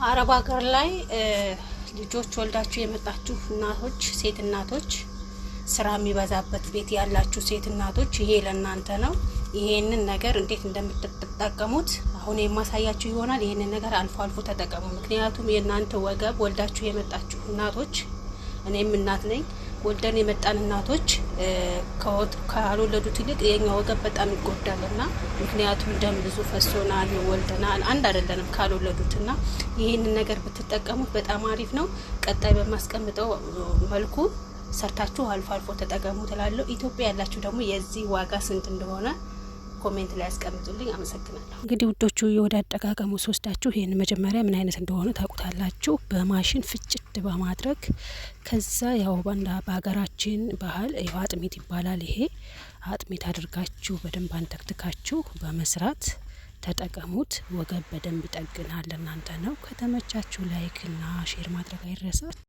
አረብ ሀገር ላይ ልጆች ወልዳችሁ የመጣችሁ እናቶች፣ ሴት እናቶች፣ ስራ የሚበዛበት ቤት ያላችሁ ሴት እናቶች ይሄ ለእናንተ ነው። ይሄንን ነገር እንዴት እንደምትጠቀሙት አሁን የማሳያችሁ ይሆናል። ይሄንን ነገር አልፎ አልፎ ተጠቀሙ። ምክንያቱም የእናንተ ወገብ ወልዳችሁ የመጣችሁ እናቶች፣ እኔም እናት ነኝ፣ ወልደን የመጣን እናቶች ካልወለዱት ይልቅ የኛ ወገብ በጣም ይጎዳልና፣ ምክንያቱም ደም ብዙ ፈሶናል፣ ወልደናል፣ አንድ አይደለንም ካልወለዱትና ይሄንን ነገር ብትጠቀሙት በጣም አሪፍ ነው። ቀጣይ በማስቀምጠው መልኩ ሰርታችሁ አልፎ አልፎ ተጠቀሙ ትላለሁ። ኢትዮጵያ ያላችሁ ደግሞ የዚህ ዋጋ ስንት እንደሆነ ኮሜንት ላይ ያስቀምጡልኝ። አመሰግናለሁ። እንግዲህ ውዶቹ ወደ አጠቃቀሙ ወስዳችሁ ይሄን መጀመሪያ ምን አይነት እንደሆነ ታውቁታላችሁ። በማሽን ፍጭት በማድረግ ከዛ ያው በሀገራችን ባህል ይሄ አጥሚት ይባላል። ይሄ አጥሚት አድርጋችሁ በደንብ አንተክትካችሁ በመስራት ተጠቀሙት። ወገብ በደንብ ይጠግናል። እናንተ ነው። ከተመቻችሁ ላይክ እና ሼር ማድረግ አይረሳ።